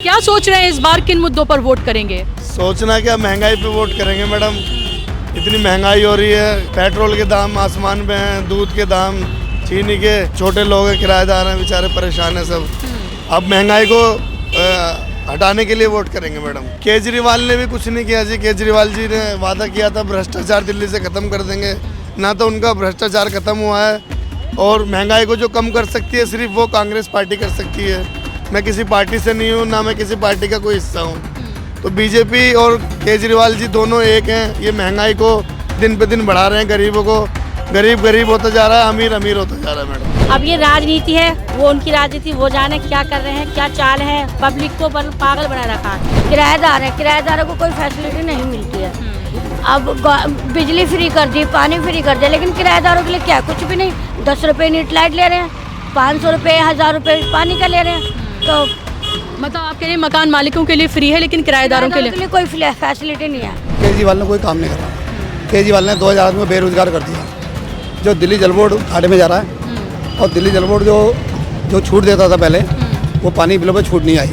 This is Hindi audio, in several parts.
क्या सोच रहे हैं इस बार किन मुद्दों पर वोट करेंगे? सोचना क्या, महंगाई पे वोट करेंगे मैडम। इतनी महंगाई हो रही है, पेट्रोल के दाम आसमान पे हैं, दूध के दाम, चीनी के, छोटे लोग हैं, किराएदार हैं, बेचारे परेशान हैं सब। अब महंगाई को हटाने के लिए वोट करेंगे मैडम। केजरीवाल ने भी कुछ नहीं किया जी। केजरीवाल जी ने वादा किया था भ्रष्टाचार दिल्ली से ख़त्म कर देंगे, ना तो उनका भ्रष्टाचार ख़त्म हुआ है। और महंगाई को जो कम कर सकती है सिर्फ वो कांग्रेस पार्टी कर सकती है। मैं किसी पार्टी से नहीं हूँ, ना मैं किसी पार्टी का कोई हिस्सा हूँ। तो बीजेपी और केजरीवाल जी दोनों एक हैं। ये महंगाई को दिन पे दिन बढ़ा रहे हैं, गरीबों को। गरीब गरीब होता जा रहा है, अमीर अमीर होता जा रहा है मैडम। अब ये राजनीति है, वो उनकी राजनीति, वो जाने क्या कर रहे हैं, क्या चाल है। पब्लिक को पागल बना रखा है। किराएदार है, किराएदारों को कोई फैसिलिटी नहीं मिलती है। अब बिजली फ्री कर दी, पानी फ्री कर दिया, लेकिन किराएदारों के लिए क्या, कुछ भी नहीं। 10 रुपये यूनिट लाइट ले रहे हैं, 500 रुपये 1000 रुपये पानी का ले रहे हैं। तो मतलब आप कह रहे हैं मकान मालिकों के लिए फ्री है लेकिन किराएदारों के लिए कोई फैसिलिटी नहीं है। केजरीवाल ने कोई काम नहीं कर रहा। केजरीवाल ने 2000 आदमी को बेरोजगार कर दिया। जो दिल्ली जल बोर्ड घाटे में जा रहा है, और दिल्ली जल बोर्ड जो छूट देता था पहले, वो पानी बिलों पर छूट नहीं आई।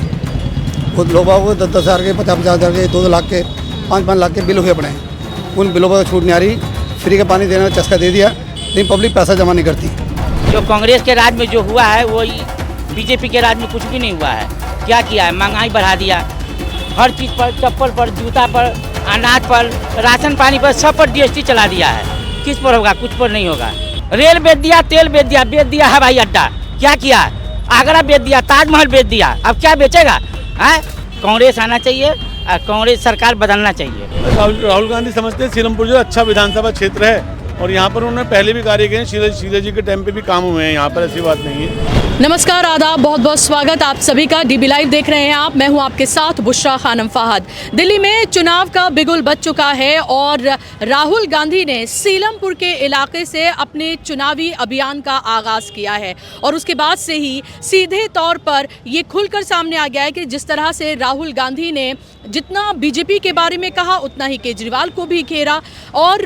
वो लोगों को 10-10 हज़ार के, 50-50 हज़ार के, 2-2 लाख के, 5-5 लाख के बिल हुए पड़े हैं। उन बिलों पर छूट नहीं आ रही। फ्री का पानी देने का चस्का दे दिया, लेकिन पब्लिक पैसा जमा नहीं करती। जो कांग्रेस के राज में जो हुआ है वो बीजेपी के राज में कुछ भी नहीं हुआ है। क्या किया है? महंगाई बढ़ा दिया, हर चीज़ पर, चप्पल पर, जूता पर, अनाज पर, राशन पानी पर, सब पर जीएसटी चला दिया है। किस पर होगा? कुछ पर नहीं होगा। रेल बेच दिया, तेल बेच दिया हवाई अड्डा। क्या किया? आगरा बेच दिया, ताजमहल बेच दिया। अब क्या बेचेगा? है कांग्रेस आना चाहिए, कांग्रेस सरकार बदलना चाहिए। राहुल गांधी समझते हैं सीलमपुर जो अच्छा विधानसभा क्षेत्र है, और यहाँ पर उन्होंने पहले भी कार्य किए हैं। शीला जी के टाइम पे भी काम हुए हैं यहाँ पर, ऐसी बात नहीं है। नमस्कार, आदाब, बहुत बहुत स्वागत आप सभी का। डीबी लाइव देख रहे हैं आप। मैं हूं आपके साथ बुशरा खानम फहद। दिल्ली में चुनाव का बिगुल बज चुका है और राहुल गांधी ने सीलमपुर के इलाके से अपने चुनावी अभियान का आगाज किया है। और उसके बाद से ही सीधे तौर पर ये खुलकर सामने आ गया है कि जिस तरह से राहुल गांधी ने जितना बीजेपी के बारे में कहा, उतना ही केजरीवाल को भी घेरा, और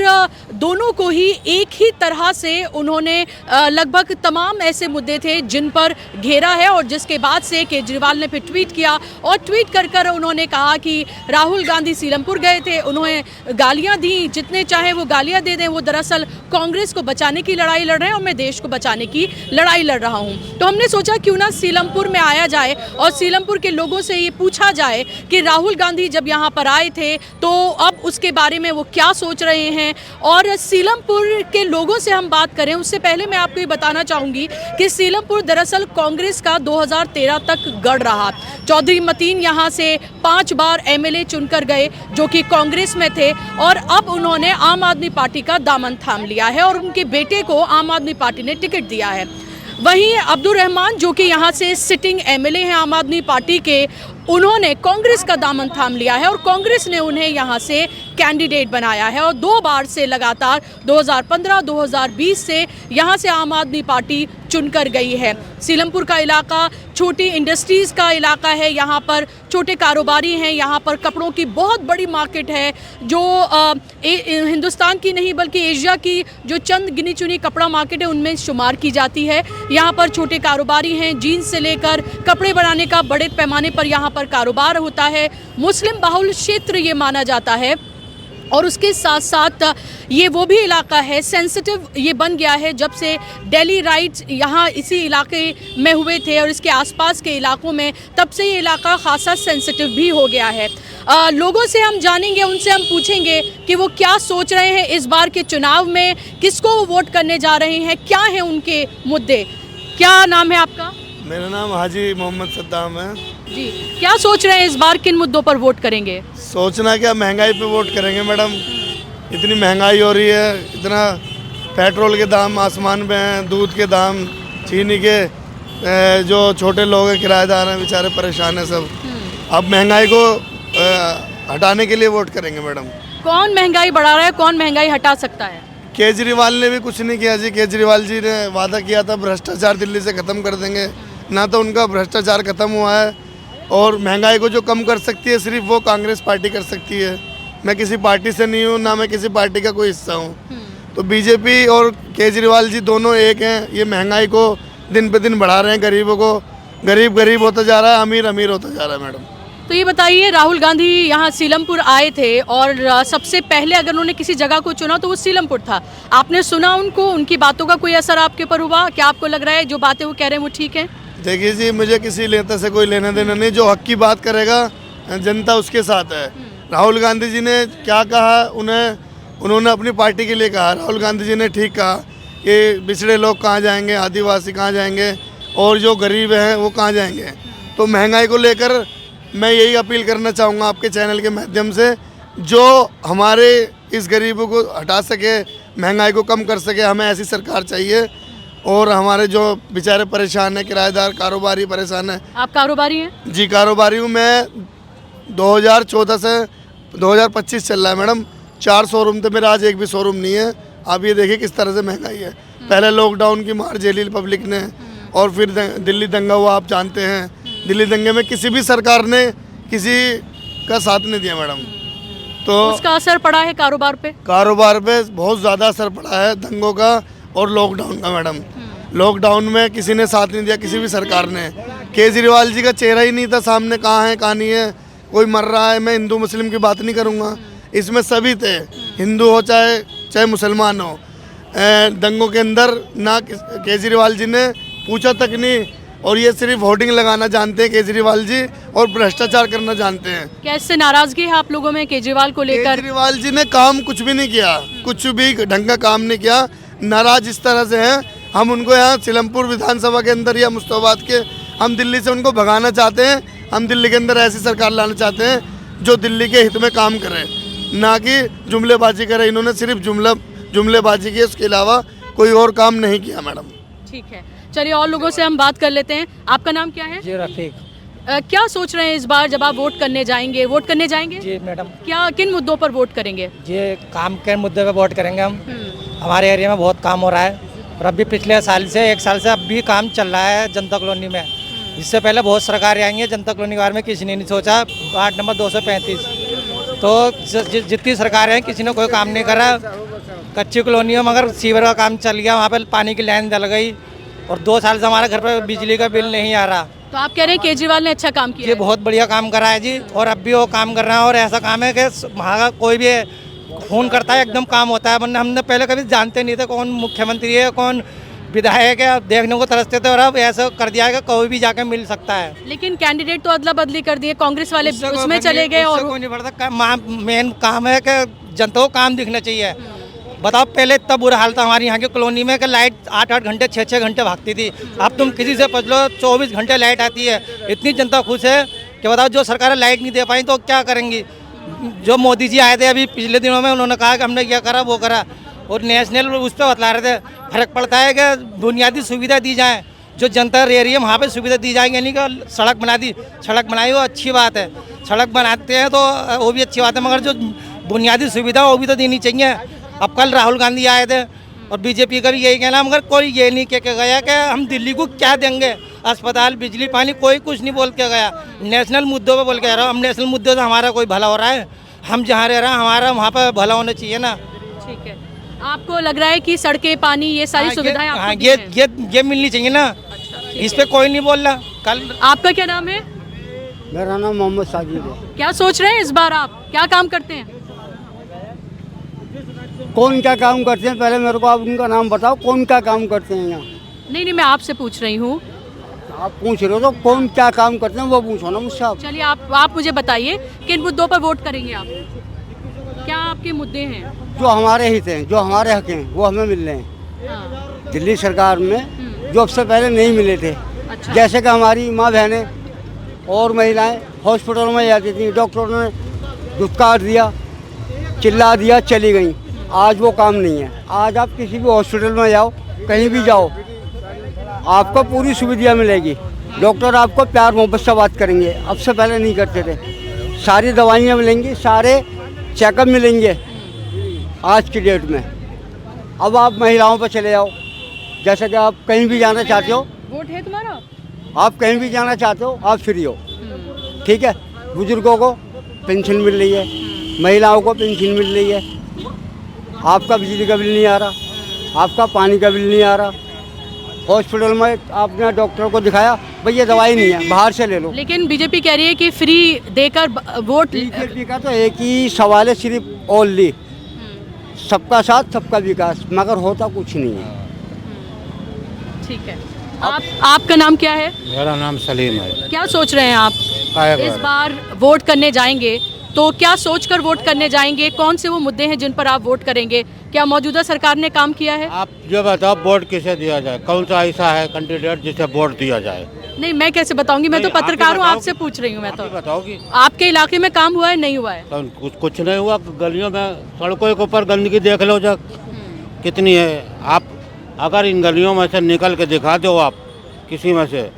दोनों को ही एक ही तरह से उन्होंने लगभग तमाम ऐसे मुद्दे थे जिन पर घेरा है। और जिसके बाद से केजरीवाल ने फिर ट्वीट किया, और ट्वीट कर उन्होंने कहा कि राहुल गांधी सीलमपुर गए थे, उन्होंने गालियां दी, जितने चाहे वो गालियां दे दें, वो दरअसल कांग्रेस को बचाने की लड़ाई लड़ रहे हैं और मैं देश को बचाने की लड़ाई लड़ रहा हूं। तो हमने सोचा क्यों ना सीलमपुर में आया जाए और सीलमपुर के लोगों से ये पूछा जाए कि राहुल गांधी जब यहाँ पर आए थे तो अब उसके बारे में वो क्या सोच रहे हैं। और सीलमपुर के लोगों से हम बात करें उससे पहले मैं आपको ये बताना चाहूँगी कि सीलमपुर दरअसल कांग्रेस का 2013 तक गढ़ रहा। चौधरी मतीन यहाँ से 5 बार एमएलए चुनकर गए जो कि कांग्रेस में थे, और अब उन्होंने आम आदमी पार्टी का दामन थाम लिया है और उनके बेटे को आम आदमी पार्टी ने टिकट दिया है। वहीं अब्दुल रहमान जो कि यहाँ से सिटिंग एमएलए हैं आम आदमी पार्टी के, उन्होंने कांग्रेस का दामन थाम लिया है और कांग्रेस ने उन्हें यहाँ से कैंडिडेट बनाया है। और 2 बार से लगातार 2015-2020 से यहाँ से आम आदमी पार्टी चुनकर गई है। सीलमपुर का इलाका छोटी इंडस्ट्रीज़ का इलाका है, यहाँ पर छोटे कारोबारी हैं, यहाँ पर कपड़ों की बहुत बड़ी मार्केट है जो हिंदुस्तान की नहीं बल्कि एशिया की जो चंद गिनी चुनी कपड़ा मार्केट है उनमें शुमार की जाती है। यहाँ पर छोटे कारोबारी हैं, जीन्स से लेकर कपड़े बनाने का बड़े पैमाने पर यहाँ पर कारोबार होता है। मुस्लिम बाहुल क्षेत्र ये माना जाता है, और उसके साथ साथ ये वो भी इलाका है सेंसिटिव ये बन गया है जब से दिल्ली राइट्स यहाँ इसी इलाके में हुए थे और इसके आसपास के इलाकों में, तब से ये इलाका खासा सेंसिटिव भी हो गया है। लोगों से हम जानेंगे, उनसे हम पूछेंगे कि वो क्या सोच रहे हैं इस बार के चुनाव में, किसको वो वोट करने जा रहे हैं, क्या हैं उनके मुद्दे। क्या नाम है आपका? मेरा नाम हाजी मोहम्मद सद्दाम है जी। क्या सोच रहे हैं इस बार किन मुद्दों पर वोट करेंगे? सोचना क्या, महंगाई पे वोट करेंगे मैडम। इतनी महंगाई हो रही है, इतना पेट्रोल के दाम आसमान पे हैं, दूध के दाम, चीनी के, जो छोटे लोग हैं, किराएदार हैं, बेचारे परेशान हैं सब। अब महंगाई को हटाने के लिए वोट करेंगे मैडम। कौन महंगाई बढ़ा रहा है, कौन महंगाई हटा सकता है? केजरीवाल ने भी कुछ नहीं किया जी। केजरीवाल जी ने वादा किया था भ्रष्टाचार दिल्ली से ख़त्म कर देंगे, ना तो उनका भ्रष्टाचार ख़त्म हुआ है। और महंगाई को जो कम कर सकती है सिर्फ वो कांग्रेस पार्टी कर सकती है। मैं किसी पार्टी से नहीं हूँ, ना मैं किसी पार्टी का कोई हिस्सा हूँ। तो बीजेपी और केजरीवाल जी दोनों एक हैं। ये महंगाई को दिन पे दिन बढ़ा रहे हैं, गरीबों को। गरीब गरीब होता जा रहा है, अमीर अमीर होता जा रहा है मैडम। तो ये बताइए, राहुल गांधी यहाँ सीलमपुर आए थे और सबसे पहले अगर उन्होंने किसी जगह को चुना तो वो सीलमपुर था। आपने सुना उनको, उनकी बातों का कोई असर आपके ऊपर हुआ? क्या आपको लग रहा है जो बातें वो कह रहे हैं वो ठीक है? देखिए जी, मुझे किसी नेता से कोई लेना देना नहीं, जो हक की बात करेगा जनता उसके साथ है। राहुल गांधी जी ने क्या कहा, उन्होंने अपनी पार्टी के लिए कहा। राहुल गांधी जी ने ठीक कहा कि पिछड़े लोग कहाँ जाएंगे, आदिवासी कहाँ जाएंगे और जो गरीब हैं वो कहाँ जाएंगे। तो महंगाई को लेकर मैं यही अपील करना चाहूँगा आपके चैनल के माध्यम से, जो हमारे इस गरीबों को हटा सके, महंगाई को कम कर सके, हमें ऐसी सरकार चाहिए। और हमारे जो बेचारे परेशान हैं, किराएदार, कारोबारी परेशान हैं। आप कारोबारी हैं? जी कारोबारी हूँ मैं। 2014 से 2025 चल रहा है मैडम। 4 शोरूम थे मेरे, आज एक भी शोरूम नहीं है। आप ये देखिए किस तरह से महंगाई है। पहले लॉकडाउन की मार झेली पब्लिक ने, और फिर दिल्ली दंगा हुआ, आप जानते हैं। दिल्ली दंगे में किसी भी सरकार ने किसी का साथ नहीं दिया मैडम। तो उसका असर पड़ा है कारोबार पे? कारोबार पे बहुत ज़्यादा असर पड़ा है दंगों का और लॉकडाउन का मैडम। लॉकडाउन में किसी ने साथ नहीं दिया, किसी भी सरकार ने। केजरीवाल जी का चेहरा ही नहीं था सामने, कहाँ है कहाँ नहीं है। कोई मर रहा है, मैं हिंदू मुस्लिम की बात नहीं करूँगा, इसमें सभी थे, हिंदू हो चाहे मुसलमान हो। दंगों के अंदर ना केजरीवाल जी ने पूछा तक नहीं, और ये सिर्फ होर्डिंग लगाना जानते हैं केजरीवाल जी, और भ्रष्टाचार करना जानते हैं। कैसे नाराजगी है आप लोगों में केजरीवाल को लेकर? केजरीवाल जी ने काम कुछ भी नहीं किया, कुछ भी ढंग का काम नहीं किया। नाराज इस तरह से हैं, हम उनको यहाँ सीलमपुर विधानसभा के अंदर या मुस्ताबाद के, हम दिल्ली से उनको भगाना चाहते हैं। हम दिल्ली के अंदर ऐसी सरकार लाना चाहते हैं जो दिल्ली के हित में काम करे, ना कि जुमलेबाजी करे। इन्होंने सिर्फ जुमलेबाजी की, उसके अलावा कोई और काम नहीं किया मैडम। ठीक है, चलिए और लोगों से हम बात कर लेते हैं। आपका नाम क्या है? जी रफीक। क्या सोच रहे हैं इस बार जब आप वोट करने जाएंगे? वोट करने जाएंगे? जी मैडम। क्या किन मुद्दों पर वोट करेंगे? ये काम के मुद्दे पे वोट करेंगे हम। हमारे एरिया में बहुत काम हो रहा है, और अभी पिछले साल से 1 साल से अब भी काम चल रहा है जनता कॉलोनी में। इससे पहले बहुत सरकारें आई हैं, जनता कॉलोनी के बारे में किसी ने नहीं सोचा। वार्ड नंबर 235 तो जितनी सरकारें हैं किसी ने कोई काम नहीं करा। कच्ची कॉलोनियों में अगर सीवर का काम चल गया, वहाँ पर पानी की लाइन डल गई, और 2 साल से हमारे घर पर बिजली का बिल नहीं आ रहा। तो आप कह रहे हैं केजरीवाल ने अच्छा काम किया? ये बहुत बढ़िया काम करा है जी, और अब भी वो काम कर रहा है। और ऐसा काम है कि वहाँ का कोई भी फोन करता है एकदम काम होता है, वरना हमने पहले कभी जानते नहीं थे कौन मुख्यमंत्री है, कौन विधायक है, देखने को तरसते थे। और अब ऐसा कर दिया है कि कोई भी जाके मिल सकता है। लेकिन कैंडिडेट तो अदला बदली कर दिए, कांग्रेस वाले उसमें चले गए, और कोई नहीं बढ़ता। मेन काम है कि जनता को काम दिखना चाहिए। बताओ, पहले इतना बुरा हाल था हमारे यहाँ की कॉलोनी में कि लाइट 8-8 घंटे 6-6 घंटे भागती थी। अब तुम किसी से पूछ लो, 24 घंटे लाइट आती है। इतनी जनता खुश है कि बताओ, जो सरकारें लाइट नहीं दे पाई तो क्या करेंगी। जो मोदी जी आए थे अभी पिछले दिनों में, उन्होंने कहा कि हमने क्या करा वो करा, और नेशनल उस पर बतला रहे थे। फर्क पड़ता है कि बुनियादी सुविधा दी जाए, जो जनता रह रही है वहाँ पे सुविधा दी जाएगी। यानी कि सड़क बना दी, सड़क बनाई वो अच्छी बात है, सड़क बनाते हैं तो वो भी अच्छी बात है, मगर जो बुनियादी सुविधा वो भी तो देनी चाहिए। अब कल राहुल गांधी आए थे, और बीजेपी का भी यही कहना, मगर कोई ये नहीं कह के गया कि हम दिल्ली को क्या देंगे, अस्पताल, बिजली, पानी, कोई कुछ नहीं बोल के गया। नेशनल मुद्दों पे बोल के आ रहा हूँ। हम नेशनल मुद्दों से हमारा कोई भला हो रहा है? हम जहाँ रह रहे हैं हमारा वहाँ पर भला होना चाहिए ना। ठीक है, आपको लग रहा है कि सड़कें, पानी, ये सारी सुविधाएं आपको दी हैं? ये मिलनी चाहिए ना। इस पे कोई नहीं बोल रहा। कल आपका क्या नाम है? मेरा नाम मोहम्मद साजिद है। क्या सोच रहे हैं इस बार आप? क्या काम करते हैं? कौन क्या काम करते हैं, पहले मेरे को आप उनका नाम बताओ, कौन क्या काम करते हैं यहाँ? नहीं, मैं आपसे पूछ रही हूँ। आप पूछ रहे हो तो कौन क्या काम करते हैं वो पूछो ना मुझसे आप। चलिए आप मुझे बताइए, किन मुद्दों पर वोट करेंगे आप? क्या आपके मुद्दे हैं? जो हमारे हित हैं, जो हमारे हक हैं, वो हमें मिल रहे हैं। हाँ। दिल्ली सरकार में जो अब से पहले नहीं मिले थे। अच्छा। जैसे कि हमारी माँ बहनें और महिलाएं हॉस्पिटल में जाती थी, डॉक्टरों ने धुतकार दिया, चिल्ला दिया, चली गई। आज वो काम नहीं है। आज आप किसी भी हॉस्पिटल में जाओ, कहीं भी जाओ, आपको पूरी सुविधा मिलेगी। डॉक्टर आपको प्यार मोहब्बत से बात करेंगे, अब से पहले नहीं करते थे। सारी दवाइयाँ मिलेंगी, सारे चेकअप मिलेंगे आज की डेट में। अब आप महिलाओं पर चले जाओ, जैसे कि आप कहीं भी जाना चाहते हो, वोट है तुम्हारा? आप कहीं भी जाना चाहते हो, आप फ्री हो, ठीक है। बुजुर्गों को पेंशन मिल रही है, महिलाओं को पेंशन मिल रही है, आपका बिजली का बिल नहीं आ रहा, आपका पानी का बिल नहीं आ रहा। हॉस्पिटल में आपने डॉक्टर को दिखाया, भैया दवाई नहीं है, बाहर से ले लो। लेकिन बीजेपी कह रही है कि फ्री देकर वोट। बीजेपी का तो एक ही सवाल है सिर्फ ओनली, सबका साथ सबका विकास, मगर होता कुछ नहीं है। ठीक है, आपका नाम क्या है? मेरा नाम सलीम है। क्या सोच रहे हैं आप इस बार वोट करने जाएंगे तो क्या सोचकर वोट करने जाएंगे? कौन से वो मुद्दे हैं जिन पर आप वोट करेंगे? क्या मौजूदा सरकार ने काम किया है? आप जो बताओ वोट किसे दिया जाए, कौन सा ऐसा है कैंडिडेट जिसे वोट दिया जाए? नहीं, मैं कैसे बताऊंगी, मैं तो नहीं, पत्रकार हूँ, आप ही आपसे पूछ रही हूँ। मैं तो बताओगी आपके इलाके में काम हुआ है नहीं हुआ है? तो कुछ नहीं हुआ, गलियों में सड़कों के ऊपर गंदगी देख लो जब कितनी है। आप अगर इन गलियों में से निकल के दिखा दो आप किसी में से,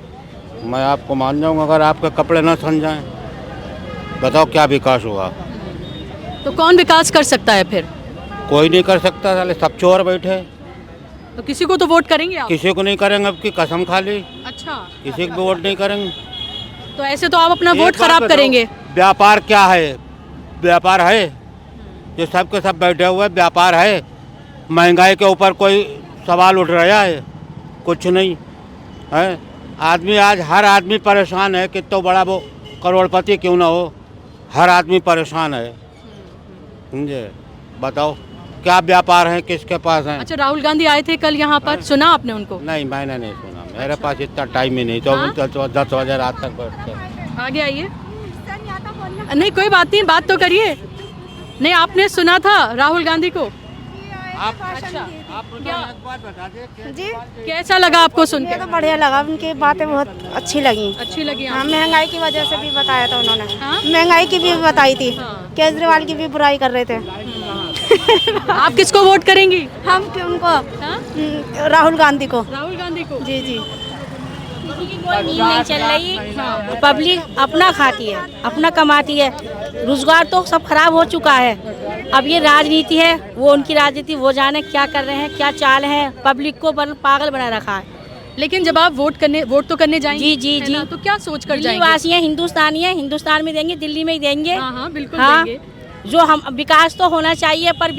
मैं आपको मान जाऊंगा। अगर आपके कपड़े न सन जाएं, बताओ क्या विकास हुआ? तो कौन विकास कर सकता है फिर? कोई नहीं कर सकता, साले सब चोर बैठे। तो किसी को तो वोट करेंगे आप? किसी को नहीं करेंगे, अब की कसम खा ली, अच्छा, किसी को वोट नहीं करेंगे। तो ऐसे तो आप अपना एक वोट बात खराब बताओ, करेंगे। व्यापार क्या है? व्यापार है जो सब के सब बैठे हुए, व्यापार है? महंगाई के ऊपर कोई सवाल उठ रहा है? कुछ नहीं है। आदमी आज हर आदमी परेशान है, कितना बड़ा वो करोड़पति क्यों ना हो, हर आदमी परेशान है। समझे? बताओ क्या व्यापार है, किसके पास है? अच्छा, राहुल गांधी आए थे कल यहाँ पर, सुना आपने उनको? नहीं, मैंने नहीं सुना, मेरे पास इतना टाइम ही नहीं। तो हाँ? 10 बजे रात तक बैठते। आगे आइए। नहीं, कोई बात नहीं, बात तो करिए। नहीं, आपने सुना था राहुल गांधी को? अच्छा, क्या जी कैसा लगा आपको सुन के? तो बढ़िया लगा, उनकी बातें बहुत अच्छी लगी। अच्छी लगी हाँ, आपको? महंगाई की वजह से भी बताया था उन्होंने। हाँ? महंगाई की भी बताई थी, हाँ। केजरीवाल की भी बुराई कर रहे थे। आप किसको वोट करेंगी? हम उनको हाँ? राहुल गांधी को। राहुल गांधी को? जी जी। कोई नींद नहीं चल रही, पब्लिक अपना खाती है, अपना कमाती है, रोजगार तो सब खराब हो चुका है। अब ये राजनीति है, वो उनकी राजनीति, वो जाने क्या कर रहे हैं, क्या चाल है, पब्लिक को पागल बना रखा है। लेकिन जब आप वोट तो करने जाएंगे, जी जी है जी, ना? तो क्या सोच कर दिल्ली जाएंगे? वासी हैं, हिंदुस्तानी हैं, हिंदुस्तान में देंगे, दिल्ली में ही देंगे। हाँ हाँ, बिल्कुल हाँ, देंगे। जो हम विकास तो होना चाहिए, पर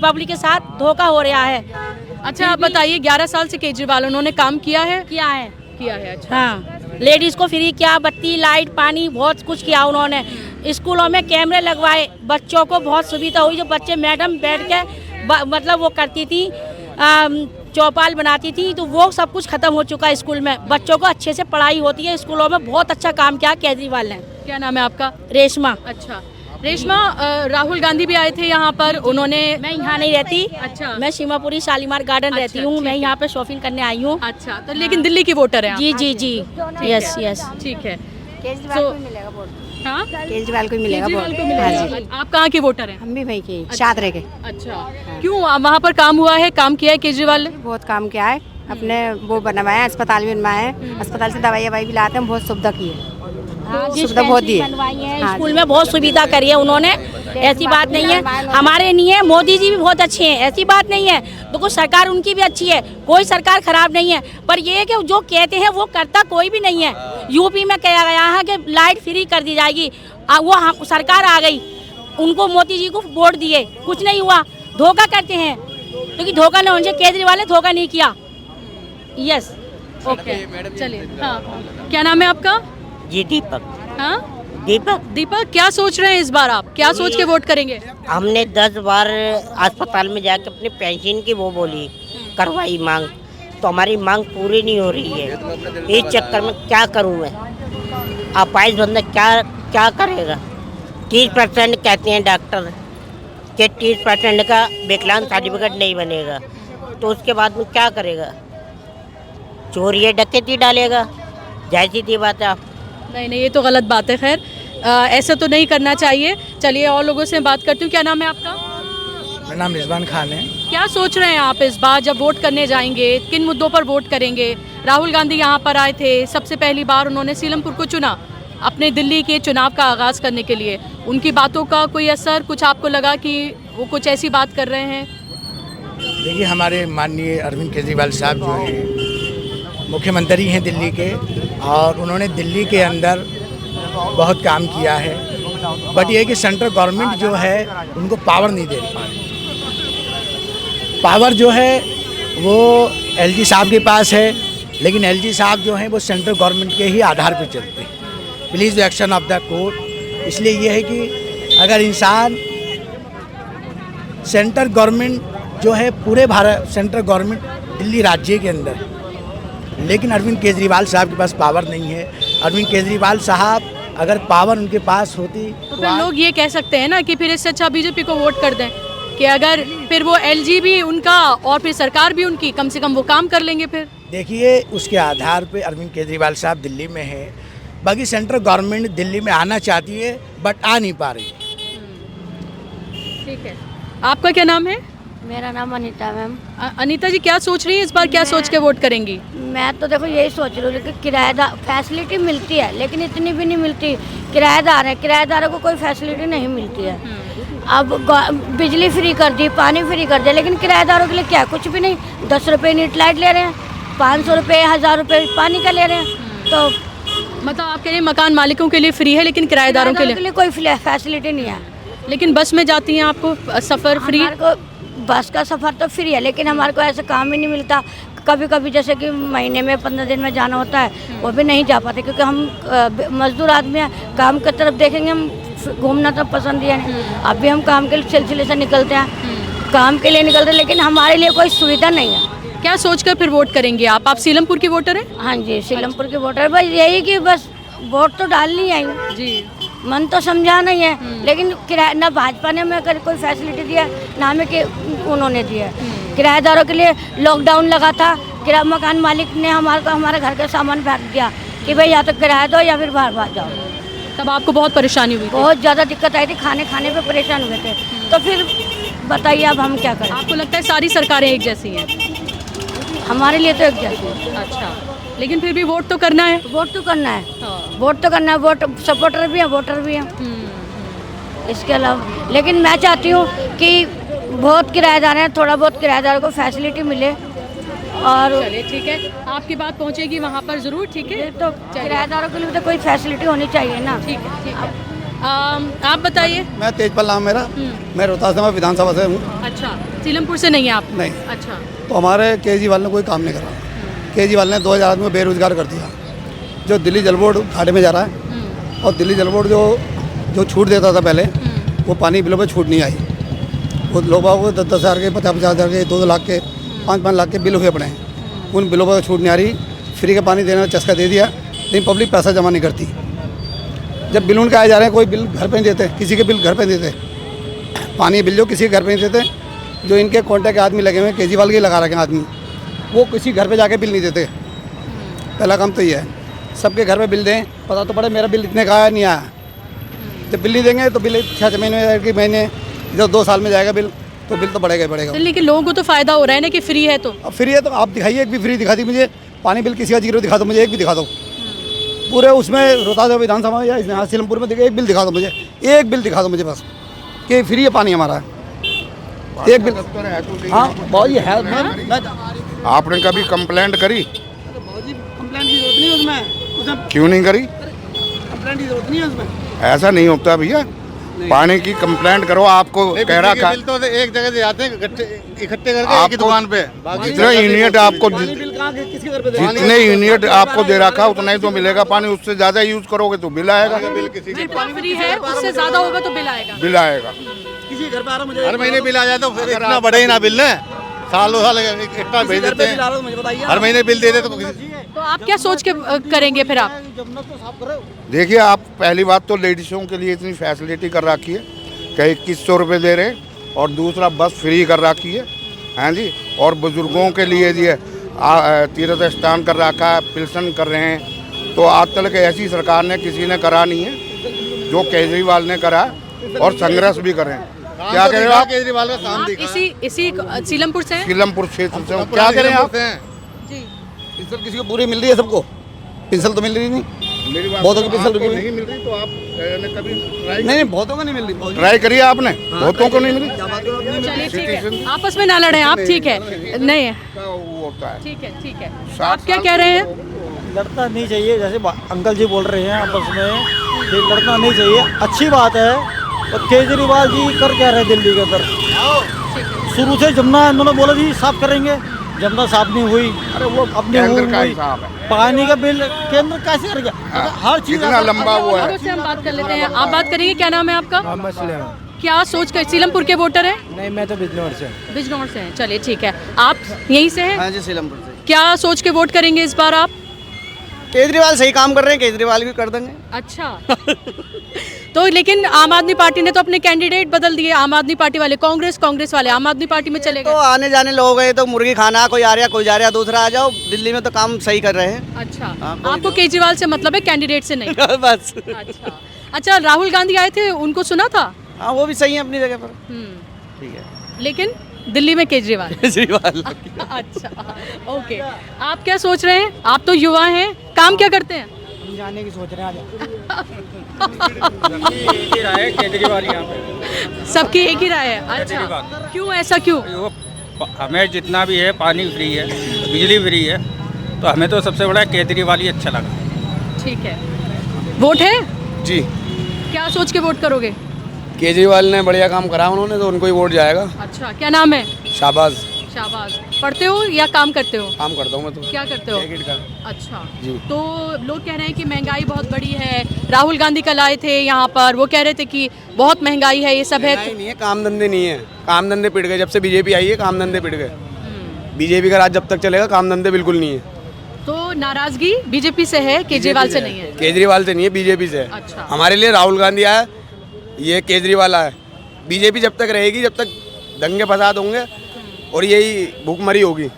पब्लिक के साथ धोखा हो रहा है। अच्छा, आप बताइए, 11 साल से केजरीवाल उन्होंने काम किया है? किया है, किया है। अच्छा, हाँ, लेडीज को फ्री किया, बत्ती, लाइट, पानी, बहुत कुछ किया उन्होंने। स्कूलों में कैमरे लगवाए, बच्चों को बहुत सुविधा हुई। जो बच्चे मैडम बैठ के मतलब वो करती थी, चौपाल बनाती थी, तो वो सब कुछ खत्म हो चुका है। स्कूल में बच्चों को अच्छे से पढ़ाई होती है, स्कूलों में बहुत अच्छा काम किया केजरीवाल ने। क्या नाम है आपका? रेशमा। अच्छा, रेशमा, राहुल गांधी भी आए थे यहाँ पर, उन्होंने। मैं यहाँ नहीं रहती। अच्छा, मैं सीमापुरी शालीमार गार्डन रहती हूँ। मैं यहाँ पे शॉपिंग करने आई हूँ। अच्छा, तो लेकिन दिल्ली की वोटर है आप? जी जी जी, यस यस, ठीक है। केजरीवाल को मिलेगा वोट। हाँ, केजरीवाल को मिलेगा केजरीवाल को वोट। मिलेगा। आप कहाँ के वोटर हैं? हम भी वहीं के, शादरे के। अच्छा, क्यों वहाँ पर काम हुआ है, काम किया है केजरीवाल ने? बहुत काम किया है, अपने वो बनवाया, अस्पताल भी बनवाया है, अस्पताल से दवाई ववाई भी लाते हैं, बहुत सुविधा की है। सुविधा बहुत दी है। बनवाई है, हाँ, स्कूल में बहुत सुविधा करी है उन्होंने, ऐसी बात नहीं है। हमारे नहीं है, मोदी जी भी बहुत अच्छे हैं, ऐसी बात नहीं है। देखो, सरकार उनकी भी अच्छी है, कोई सरकार खराब नहीं है, पर ये है कि जो कहते हैं वो करता कोई भी नहीं है। यूपी में कहा गया है कि लाइट फ्री कर दी जाएगी, वो सरकार आ गई, उनको मोदी जी को वोट दिए, कुछ नहीं हुआ। धोखा करते हैं, क्योंकि धोखा नहीं होना, केजरीवाल ने धोखा नहीं किया। यस, ओके, चलिए। हाँ, क्या नाम है आपका? जी दीपक। हाँ, दीपक। दीपक, क्या सोच रहे हैं इस बार आप? क्या सोच के वोट करेंगे? हमने 10 बार अस्पताल में जाके अपनी पेंशन की वो बोली, करवाई मांग, तो हमारी मांग पूरी नहीं हो रही है। इस चक्कर में क्या करूं मैं? अपाहिज बंदा क्या करेगा? 30% कहते हैं डॉक्टर कि 30% का विकलांग सर्टिफिकेट नहीं बनेगा, तो उसके बाद में क्या करेगा? चोरी डकैती डालेगा, जैसी थी बात है। आप नहीं, ये तो गलत बात है। खैर, ऐसा तो नहीं करना चाहिए। चलिए, और लोगों से बात करती हूँ। क्या नाम है आपका? मेरा नाम रिजवान खान है। क्या सोच रहे हैं आप इस बार जब वोट करने जाएंगे, किन मुद्दों पर वोट करेंगे? राहुल गांधी यहाँ पर आए थे, सबसे पहली बार उन्होंने सीलमपुर को चुना अपने दिल्ली के चुनाव का आगाज़ करने के लिए। उनकी बातों का कोई असर, कुछ आपको लगा कि वो कुछ ऐसी बात कर रहे हैं? देखिए, हमारे माननीय अरविंद केजरीवाल साहब जो हैं मुख्यमंत्री हैं दिल्ली के, और उन्होंने दिल्ली के अंदर बहुत काम किया है, बट ये कि सेंट्रल गवर्नमेंट जो है उनको पावर नहीं दे पा रही। पावर जो है वो एलजी साहब के पास है, लेकिन एलजी साहब जो हैं वो सेंट्रल गवर्नमेंट के ही आधार पर चलते हैं। Please action of the court. इसलिए ये है कि अगर इंसान सेंट्रल गवर्नमेंट जो है पूरे भारत, सेंट्रल गवर्नमेंट दिल्ली राज्य के अंदर, लेकिन अरविंद केजरीवाल साहब के पास पावर नहीं है। अरविंद केजरीवाल साहब अगर पावर उनके पास होती तो फिर लोग ये कह सकते हैं ना कि फिर इससे अच्छा बीजेपी को वोट कर दें, कि अगर फिर वो एलजी भी उनका और फिर सरकार भी उनकी, कम से कम वो काम कर लेंगे। फिर देखिए, उसके आधार पे अरविंद केजरीवाल साहब दिल्ली में है, बाकी सेंट्रल गवर्नमेंट दिल्ली में आना चाहती है बट आ नहीं पा रही। ठीक है, आपका क्या नाम है? मेरा नाम अनीता मैम। अनीता जी, क्या सोच रही है इस बार, क्या सोच के वोट करेंगी? मैं तो देखो यही सोच रही हूँ कि किराएदार फैसिलिटी मिलती है लेकिन इतनी भी नहीं मिलती। किराएदार है, किराएदारों को कोई फैसिलिटी नहीं मिलती है। अब बिजली फ्री कर दी, पानी फ्री कर दिया, लेकिन किराएदारों के लिए क्या, कुछ भी नहीं। 10 रुपये यूनिट लाइट ले रहे हैं, 500 रुपये 1000 रुपये पानी का ले रहे हैं। तो मतलब आपके लिए मकान मालिकों के लिए फ्री है लेकिन किराएदारों के लिए कोई फैसिलिटी नहीं है। लेकिन बस में जाती हैं आपको सफ़र फ्री? बस का सफ़र तो फ्री है लेकिन हमारे को ऐसा काम ही नहीं मिलता। कभी कभी जैसे कि महीने में 15 दिन में जाना होता है, वो भी नहीं जा पाते क्योंकि हम मजदूर आदमी हैं। काम की तरफ देखेंगे, हम घूमना तो पसंद ही है। अभी हम काम के सिलसिले से निकलते हैं, काम के लिए निकलते हैं, लेकिन हमारे लिए कोई सुविधा नहीं है। क्या सोचकर फिर वोट करेंगे आप? सीलमपुर की वोटर हैं? हाँ जी, सीलमपुर की वोटर। बस यही कि बस वोट तो डालनी आई जी, मन तो समझा नहीं है, लेकिन किराया ना भाजपा ने हमें कोई फैसिलिटी दिया ना हमें कि उन्होंने दिया। किराएदारों के लिए लॉकडाउन लगा था, मकान मालिक ने हमारे घर का सामान फेंक दिया कि भाई या तो किराया दो या फिर बाहर भाग जाओ। तब आपको बहुत परेशानी हुई? बहुत ज़्यादा दिक्कत आई थी, खाने पे परेशान हुए थे। तो फिर बताइए अब हम क्या करें? आपको लगता है सारी सरकारें एक जैसी हैं? हमारे लिए तो एक जैसी है। अच्छा, लेकिन फिर भी वोट तो करना है। वोट तो करना है, वोट तो करना है। वोट सपोर्टर भी हैं, वोटर भी हैं। इसके अलावा लेकिन मैं चाहती हूँ कि बहुत किराएदार हैं, थोड़ा बहुत किराएदारों को फैसिलिटी मिले। और चलिए ठीक है, आपकी बात पहुँचेगी वहाँ पर ज़रूर। ठीक है, तो किराएदारों के लिए तो कोई फैसिलिटी होनी चाहिए ना। ठीक है, ठीक है। आप बताइए। मैं तेजपाल नाम मेरा, मैं रोहतास में विधानसभा से हूँ। अच्छा, सीलमपुर से नहीं है आप? नहीं। अच्छा, तो हमारे केजरीवाल ने कोई काम नहीं करा। केजरीवाल ने 2000 आदमी को बेरोजगार कर दिया। जो दिल्ली जल बोर्ड घाटे में जा रहा है, और दिल्ली जल बोर्ड जो छूट देता था पहले, वो पानी बिलों पे छूट नहीं आई। वो लोगों को 10-10 हज़ार के, 50-50 हज़ार के, 2-2 लाख के, 5-5 लाख के बिल हुए पड़े हैं। उन बिलों पर छूट नहीं आ रही। फ्री का पानी देने का चस्का दे दिया, लेकिन पब्लिक पैसा जमा नहीं करती। जब बिल उनके आए जा रहे हैं, कोई बिल घर पे नहीं देते, किसी के बिल घर पे नहीं देते। पानी बिल जो किसी के घर पे नहीं देते। जो इनके कॉन्टैक्ट आदमी लगे हुए हैं, केजरीवाल के लगा रखे हैं आदमी, वो किसी घर पे जाके बिल नहीं देते। पहला काम तो ये है, सबके घर पे बिल दें, पता तो पड़े मेरा बिल इतने का आया नहीं आया। जब बिल नहीं देंगे तो बिल 6 महीने में, 1 महीने, जब 2 साल में जाएगा बिल, तो बिल तो बढ़ेगा ही बढ़ेगा। लेकिन लोगों को तो फ़ायदा हो रहा है ना कि फ्री है। तो अब फ्री है तो आप दिखाइए, एक भी फ्री दिखा दी मुझे। पानी बिल किसी का 0 दिखा दो मुझे, एक भी दिखा दो पूरे उसमें रोहतास विधानसभा या इसमें सीलमपुर में एक बिल दिखा दो मुझे, एक बिल दिखा दो मुझे बस कि फ्री है पानी हमारा। एक बिल। हाँ बहुत ही है। आपने कभी कंप्लेंट करी? कंप्लेंट की जरूरत नहीं उसमें। क्यों नहीं करी? कंप्लेंट की जरूरत नहीं है उसमें। ऐसा नहीं होता भैया, पानी की कंप्लेंट करो। आपको कह रहा था तो एक जगह से आते हैं इकट्ठे करके एक ही दुकान पे। जितने यूनिट आपको जितने यूनिट आपको दे रखा उतना ही तो मिलेगा पानी। उससे ज्यादा यूज करोगे तो बिल आएगा। फ्री है, उससे ज़्यादा होगा तो बिल आएगा। बिल आएगा। किसी घर पे आ रहा मुझे हर महीने बिल आ जाए तो फिर इतना बढ़े ही ना बिल ने। सालों साल इतना भेज देते हैं, हर महीने बिल दे देते। तो आप क्या सोच के करेंगे फिर आप? देखिए, आप पहली बात तो लेडीज़ों के लिए इतनी फैसिलिटी कर रखी है कि 2100 रुपये दे रहे हैं, और दूसरा बस फ्री कर रखी है, हैं जी। और बुज़ुर्गों के लिए जी तीर्थ स्नान कर रखा है, पिल्सन कर रहे हैं। तो आज तक ऐसी सरकार ने किसी ने करा नहीं है जो केजरीवाल ने करा, और संघर्ष भी कर रहे हैं। क्या कह रहे हो आप? केजरीवाल का काम दिखा। इसी सीलमपुर से? सीलमपुर क्षेत्र से। क्या कह रहे हैं आप? जी, पेंशन किसी को पूरी मिल रही है, सबको पेंशन तो मिल रही नहीं। मेरी बात बहुतों की पेंशन रुकी नहीं मिल रही, तो आप कभी नहीं, बहुतों को नहीं मिल रही। ट्राई करिए आपने, बहुतों को नहीं मिली। चलिए ठीक है, आपस में ना लड़ें आप। ठीक है, नहीं वो होता है। ठीक है, ठीक है। आप क्या कह रहे हैं? लड़ना नहीं चाहिए, जैसे अंकल जी बोल रहे हैं आपस में कि लड़ना नहीं चाहिए। अच्छी बात है। और केजरीवाल जी कर क्या रहे दिल्ली के अंदर? शुरू से जमुना इन्होंने बोला जी साफ करेंगे, जनता साफ नहीं हुई, अरे वो अपने केंद्र का हिसाब है। पानी का बिल केंद्र कैसे कर गया, हर चीज इतना लंबा वो है। लोगों से हम बात कर लेते हैं। आप बात करेंगे, क्या नाम है आपका? मोहम्मद सुलेमान। क्या सोच कर, सीलमपुर के वोटर हैं? नहीं, मैं तो बिजनौर से। बिजनौर से हैं, चलिए ठीक है। आप यहीं से हैं? हाँ जी, सीलमपुर से। क्या सोच के वोट करेंगे इस बार आप? केजरीवाल सही काम कर रहे हैं, केजरीवाल भी कर देंगे। अच्छा तो लेकिन आम आदमी पार्टी ने तो अपने कैंडिडेट बदल दिए, आम आदमी पार्टी वाले कांग्रेस वाले आम आदमी पार्टी में चले तो गए। आने जाने लोग हैं, तो मुर्गी खाना, कोई आ रहा कोई जा रहा, दूसरा आ जाओ। दिल्ली में तो काम सही कर रहे हैं। अच्छा, हाँ, आपको केजरीवाल से मतलब है, कैंडिडेट से नहीं? बस। अच्छा, राहुल गांधी आए थे, उनको सुना था? हाँ, वो भी सही है अपनी जगह पर। ठीक है, लेकिन दिल्ली में केजरीवाल। केजरीवाल। अच्छा, ओके। आप क्या सोच रहे हैं? आप तो युवा हैं, काम क्या करते हैं? जाने की सोच रहे हैं। केजरीवाल यहाँ पे सबकी एक ही राय है। अच्छा, क्यों, ऐसा क्यों? हमें जितना भी है, पानी फ्री है, बिजली फ्री है, तो हमें तो सबसे बड़ा केजरीवाल ही अच्छा लगा। ठीक है, वोट है जी। क्या सोच के वोट करोगे? केजरीवाल ने बढ़िया काम करा उन्होंने, तो उनको ही वोट जाएगा। अच्छा, क्या नाम है? शाबाज। शाबाज। पढ़ते हो या काम करते हो? काम करता हूँ मैं तो। क्या करते हो? टिकट का। अच्छा जी। तो लोग कह रहे हैं कि महंगाई बहुत बड़ी है, राहुल गांधी कल आए थे यहाँ पर, वो कह रहे थे कि बहुत महंगाई है, ये सब है। नहीं है, काम धंधे नहीं है, काम धंधे पिट गए। जब से बीजेपी आई है, काम धंधे पिट गए। बीजेपी का राज जब तक चलेगा, काम धंधे बिल्कुल नहीं है। तो नाराजगी बीजेपी से है, केजरीवाल से नहीं है? केजरीवाल से नहीं है, बीजेपी से है। अच्छा। हमारे लिए राहुल गांधी आया, ये केजरीवाल आया। बीजेपी जब तक रहेगी, जब तक दंगे फसाद होंगे और यही भूखमरी होगी।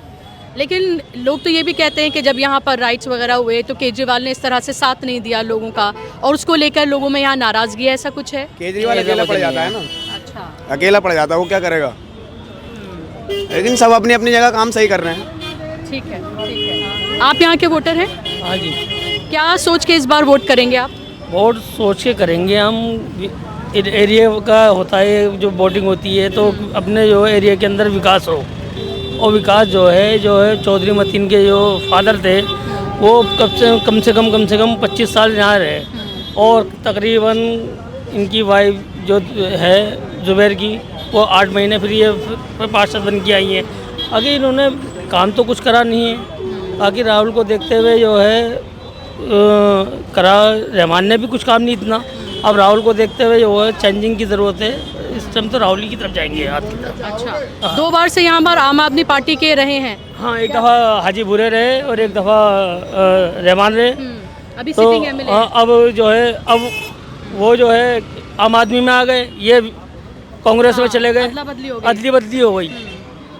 लेकिन लोग तो ये भी कहते हैं कि जब यहाँ पर राइट्स वगैरह हुए तो केजरीवाल ने इस तरह से साथ नहीं दिया लोगों का, और उसको लेकर लोगों में यहाँ नाराजगी है, ऐसा कुछ है? केजरीवाल अकेला पड़ जाता है ना। अच्छा, अकेला पड़ जाता है, वो क्या करेगा? लेकिन सब अपनी अपनी जगह काम सही कर रहे हैं। ठीक है, ठीक है। आप यहाँ के वोटर हैं? हाँ जी। क्या सोच के इस बार वोट करेंगे आप? वोट सोच के करेंगे हम। एरिया का होता है, जो वोटिंग होती है, तो अपने जो एरिया के अंदर विकास हो, और विकास जो है चौधरी मतीन के जो फादर थे, वो कम से कम 25 साल यहाँ रहे, और तकरीबन इनकी वाइफ जो है जुबैर की, वो 8 महीने फिर ये पार्षद बन के आई हैं। आगे इन्होंने काम तो कुछ करा नहीं है। आगे राहुल को देखते हुए जो है करा, रहमान ने भी कुछ काम नहीं इतना। अब राहुल को देखते हुए जो है चेंजिंग की ज़रूरत है। इस टाइम तो राहुल की तरफ जाएंगे, हाथ की तरफ। अच्छा, 2 बार से यहाँ पर आम आदमी पार्टी के रहे हैं। हाँ, एक दफ़ा हाजी बुरे रहे और एक दफ़ा रहमान रहे। अभी तो सिटिंग एमएलए। अब जो है, अब वो जो है आम आदमी में आ गए, ये कांग्रेस में चले गए, अदली बदली हो गई।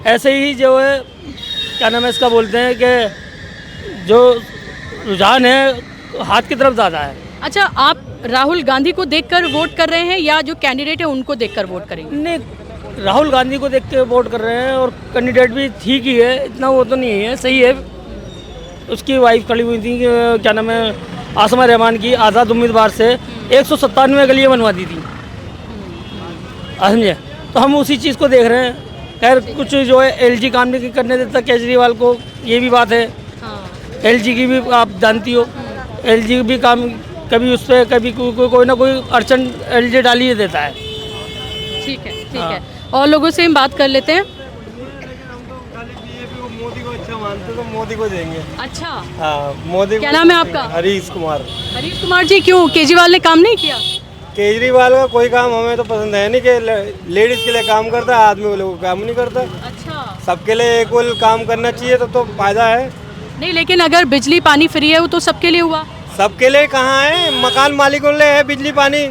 ऐसे ही जो है, क्या नाम है इसका, बोलते हैं कि जो रुझान है हाथ की तरफ ज़्यादा है। अच्छा, आप राहुल गांधी को देखकर वोट कर रहे हैं या जो कैंडिडेट है उनको देखकर वोट करेंगे? नहीं, राहुल गांधी को देख के वोट कर रहे हैं, और कैंडिडेट भी ठीक ही है, इतना वो तो नहीं है, सही है। उसकी वाइफ खड़ी हुई थी, क्या नाम है, आसमा रहमान की, आज़ाद उम्मीदवार से 197 गलियाँ बनवा दी थी, समझे। तो हम उसी चीज़ को देख रहे हैं। खैर, कुछ जो है एलजी काम नहीं करने देता केजरीवाल को, ये भी बात है। एलजी की भी आप जानती हो, एलजी भी काम कभी उस पर कभी कोई ना कोई अड़चन एलजी डाल ही देता है। ठीक है, ठीक है। और लोगों से हम बात कर लेते हैं। मोदी को अच्छा मानते तो मोदी को देंगे। अच्छा, हाँ, मोदी। क्या नाम है आपका? हरीश कुमार। हरीश कुमार जी, क्यों केजरीवाल ने काम नहीं किया? केजरीवाल का कोई काम हमें तो पसंद है नहीं, कि लेडीज के लिए काम करता है, आदमी के लिए काम नहीं करता। अच्छा, सबके लिए इक्वल काम करना चाहिए, तो फायदा है। नहीं, लेकिन अगर बिजली पानी फ्री है वो तो सबके लिए हुआ। सबके लिए कहाँ है? मकान मालिकों लिए है बिजली पानी,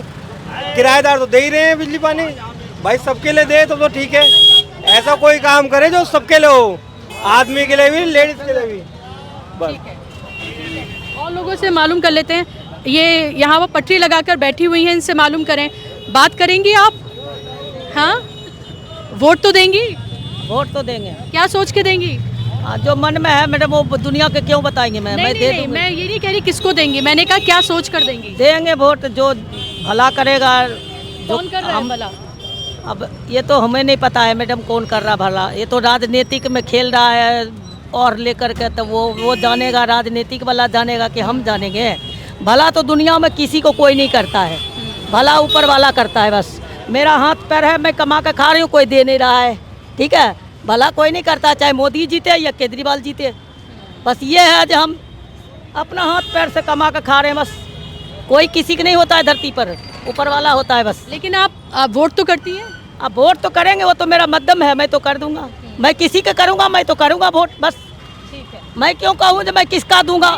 किराएदार तो दे ही रहे हैं बिजली पानी। भाई सबके लिए दे तो ठीक है। ऐसा कोई काम करे जो सबके लिए हो, आदमी के लिए भी, लेडीज के लिए भी, बस। और लोगों से मालूम कर लेते हैं, ये यहाँ वो पटरी लगाकर बैठी हुई हैं, इनसे मालूम करें। बात करेंगी आप? हाँ, वोट तो देंगी? वोट तो देंगे। क्या सोच के देंगी? जो मन में है मैडम, वो दुनिया के क्यों बताएंगे। मैं नहीं, दे नहीं, मैं ये नहीं कह रही किसको देंगी, मैंने कहा क्या सोच कर देंगी। देंगे वोट जो भला करेगा। कौन कर रहा है भला? अब ये तो हमें नहीं पता है मैडम, कौन कर रहा भला। ये तो राजनीतिक में खेल रहा है और लेकर के, तो वो जानेगा, राजनीतिक वाला जानेगा कि हम जानेंगे। भला तो दुनिया में किसी को कोई नहीं करता है, भला ऊपर वाला करता है। बस मेरा हाथ पैर है, मैं कमा कर खा रही हूँ, कोई दे नहीं रहा है, ठीक है। भला कोई नहीं करता, चाहे मोदी जीते या केजरीवाल जीते। बस ये है जो हम अपना हाथ पैर से कमा कर खा रहे हैं बस। कोई किसी का नहीं होता है धरती पर, ऊपर वाला होता है बस। लेकिन आप वोट तो करती हैं? अब वोट तो करेंगे, वो तो मेरा मध्यम है, मैं तो कर दूंगा। मैं किसी का करूंगा, मैं तो करूंगा वोट बस। ठीक है, मैं क्यों कहूँ जो मैं किसका दूंगा,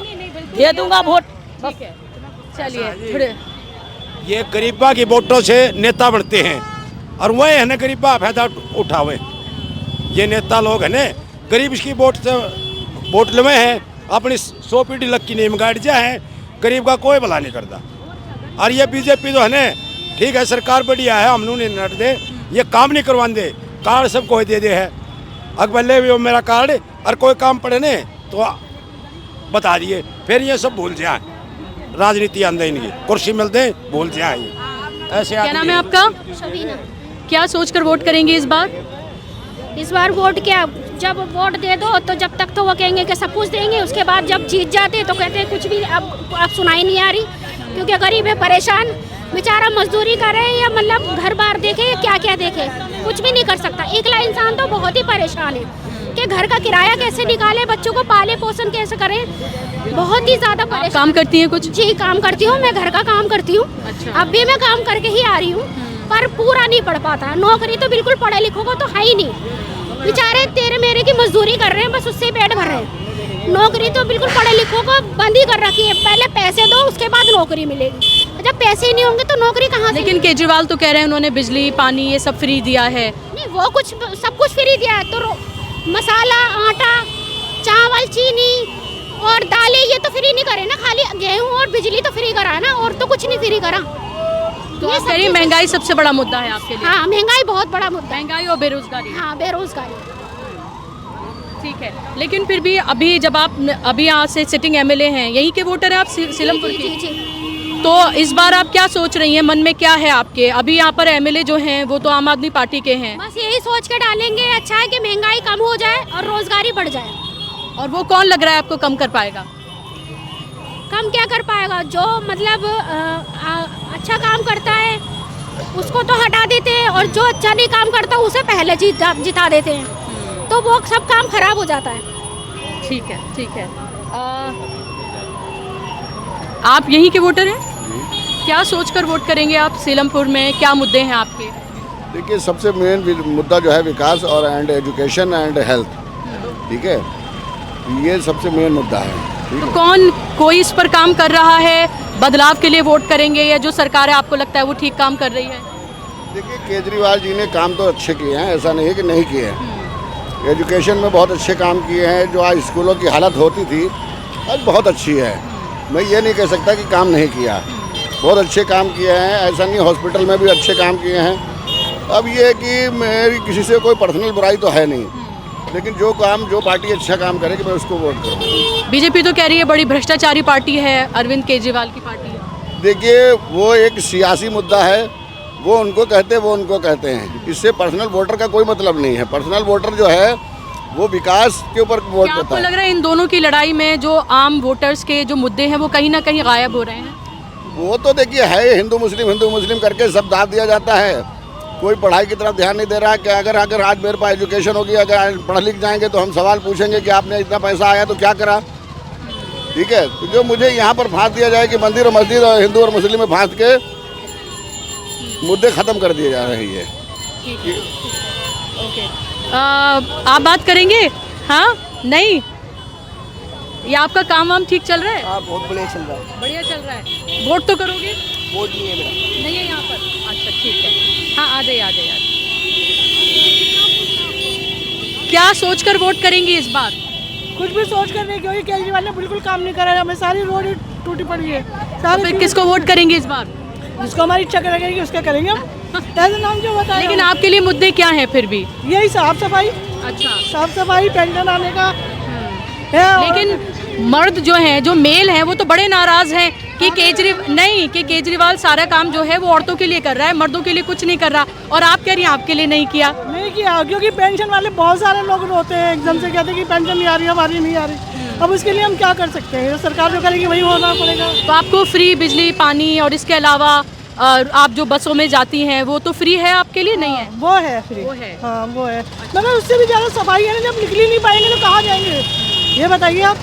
दे दूंगा वोट। ठीक है, चलिए थोड़े। ये गरीबा की वोटों से नेता बनते हैं और वह है ना गरीबा फायदा उठावे। ये नेता लोग है ना गरीब की वोट से वोट लवे हैं, अपनी 100 पीढ़ी लग की नीम गाड़ जाए, गरीब का कोई भला नहीं करता। और ये बीजेपी जो है ना, ठीक है सरकार बढ़िया है, हम नहीं नट दे, ये काम नहीं करवा दे, कार्ड सबको दे दे है। अकबले भी मेरा कार्ड और कोई काम पड़े ने तो बता दिए, फिर ये सब भूल जाए। राजनीति आंदे इनकी कुर्सी मिलते भूल जाए ऐसे। क्या नाम है आपका? शबीना। क्या सोचकर वोट करेंगे इस बार? इस बार वोट क्या, जब वोट दे दो तो जब तक तो वो कहेंगे कि सब कुछ देंगे, उसके बाद जब जीत जाते तो कहते हैं कुछ भी अब सुनाई नहीं आ रही, क्योंकि गरीब है परेशान बेचारा, मजदूरी करे या मतलब घर बार देखे या क्या क्या देखे, कुछ भी नहीं कर सकता। एकला इंसान तो बहुत ही परेशान है कि घर का किराया कैसे निकाले, बच्चों को पाले पोषण कैसे करें, बहुत ही ज़्यादा परेशान। काम करती हैं कुछ? जी काम करती हूँ, मैं घर का काम करती हूँ। अच्छा। अब भी मैं काम करके ही आ रही हूँ, पर पूरा नहीं पढ़ पाता। नौकरी तो बिल्कुल पढ़े लिखों को तो है ही नहीं, बेचारे तेरे मेरे की मजदूरी कर रहे हैं, बस उससे पेट भर रहे हैं। नौकरी तो बिल्कुल पढ़े लिखों को बंद ही कर रखी है, पहले पैसे दो उसके बाद नौकरी मिलेगी, जब पैसे ही नहीं होंगे तो नौकरी कहाँ से? लेकिन केजरीवाल तो कह रहे हैं उन्होंने बिजली पानी ये सब फ्री दिया है। नहीं, वो कुछ सब कुछ फ्री दिया है, तो मसाला आटा चावल चीनी और दालें ये तो फ्री नहीं करे ना, खाली गेहूँ और बिजली तो फ्री करा ना, और तो कुछ नहीं फ्री करा। तो आप कह रही हैं महंगाई सबसे बड़ा मुद्दा है आपके लिए? हाँ, महंगाई बहुत बड़ा मुद्दा है। महंगाई और बेरोजगारी। हाँ, बेरोजगारी। ठीक है, लेकिन फिर भी अभी जब आप अभी यहाँ से सिटिंग एमएलए हैं, यहीं के वोटर हैं आप सीलमपुर की? जी, जी। तो इस बार आप क्या सोच रही हैं, मन में क्या है आपके? अभी यहाँ पर एमएलए जो हैं वो तो आम आदमी पार्टी के हैं। बस यही सोच के डालेंगे, अच्छा है कि महंगाई कम हो जाए और रोजगारी बढ़ जाए। और वो कौन लग रहा है आपको कम कर पाएगा? कम क्या कर पाएगा, जो मतलब अच्छा काम करता है उसको तो हटा देते हैं, और जो अच्छा नहीं काम करता उसे पहले जिता देते हैं, तो वो सब काम खराब हो जाता है। ठीक है, ठीक है। आप यहीं के वोटर हैं? क्या सोचकर वोट करेंगे आप सीलमपुर में? क्या मुद्दे हैं आपके? देखिए सबसे मेन मुद्दा जो है विकास और एंड एजुकेशन एंड हेल्थ, ठीक है, ये सबसे मेन मुद्दा है। तो कौन कोई इस पर काम कर रहा है? बदलाव के लिए वोट करेंगे या जो सरकार है आपको लगता है वो ठीक काम कर रही है? देखिए केजरीवाल जी ने काम तो अच्छे किए हैं, ऐसा नहीं है कि नहीं किए हैं। एजुकेशन में बहुत अच्छे काम किए हैं, जो आज स्कूलों की हालत होती थी आज बहुत अच्छी है। मैं ये नहीं कह सकता कि काम नहीं किया, बहुत अच्छे काम किए हैं, ऐसा नहीं, हॉस्पिटल में भी अच्छे काम किए हैं। अब ये है कि मेरी किसी से कोई पर्सनल बुराई तो है नहीं, लेकिन जो पार्टी अच्छा काम करेगी मैं उसको वोट करूँगा। बीजेपी तो कह रही है बड़ी भ्रष्टाचारी पार्टी है, अरविंद केजरीवाल की पार्टी है। देखिए वो एक सियासी मुद्दा है, वो उनको कहते हैं, वो उनको कहते हैं, इससे पर्सनल वोटर का कोई मतलब नहीं है। पर्सनल वोटर जो है वो विकास के ऊपर वोट देता है। आपको लग रहा है इन दोनों की लड़ाई में जो आम वोटर्स के जो मुद्दे हैं वो कहीं ना कहीं गायब हो रहे हैं? वो तो देखिए है, हिंदू मुस्लिम करके सब दाद दिया जाता है, कोई पढ़ाई की तरफ ध्यान नहीं दे रहा है। कि अगर आज मेरे पास एजुकेशन होगी, अगर आज पढ़ लिख जाएंगे तो हम सवाल पूछेंगे कि आपने इतना पैसा आया तो क्या करा, ठीक है। तो जो मुझे यहाँ पर फांस दिया जाए कि मंदिर और मस्जिद और हिंदू और मुस्लिम में फांस के मुद्दे ख़त्म कर दिए जा रही है। ओके, आप बात करेंगे? हाँ, नहीं, ये आपका काम वाम ठीक चल रहा है? हाँ, बहुत बढ़िया चल रहा है। बढ़िया चल रहा है। वोट तो करोगे? वोट नहीं है मेरा। नहीं है यहाँ पर? अच्छा ठीक है, हाँ आ जाइए। क्या सोचकर वोट करेंगे इस बार? कुछ भी सोच कर नहीं, क्योंकि केजरीवाल ने बिल्कुल काम नहीं करा है, हमें सारी रोड टूटी पड़ी है। तो फिर किसको वोट करेंगे इस बार? जिसको हमारी इच्छा करेगी उसका करेंगे हम। ऐसे नाम जो बताया। लेकिन आपके लिए मुद्दे क्या हैं फिर भी? यही साफ सफाई। अच्छा, साफ सफाई, पेंशन आने का है। लेकिन मर्द जो हैं, जो मेल हैं, वो तो बड़े नाराज हैं कि केजरीवाल सारा काम जो है वो औरतों के लिए कर रहा है, मर्दों के लिए कुछ नहीं कर रहा। और आप कह रही हैं आपके लिए नहीं किया? नहीं किया, क्योंकि पेंशन वाले बहुत सारे लोग रोते हैं, एकदम से कहते हैं कि पेंशन नहीं आ रही, हमारी नहीं आ रही। अब उसके लिए हम क्या कर सकते हैं? सरकार जो करेगी वही होना पड़ेगा। तो आपको फ्री बिजली पानी और इसके अलावा आप जो बसों में जाती हैं वो तो फ्री है आपके लिए? नहीं है वो है फ्री, वो है। हाँ वो है, मगर उससे भी ज़्यादा सफाई है ना, जब निकल ही नहीं पाएंगे तो कहाँ जाएंगे, ये बताइए आप।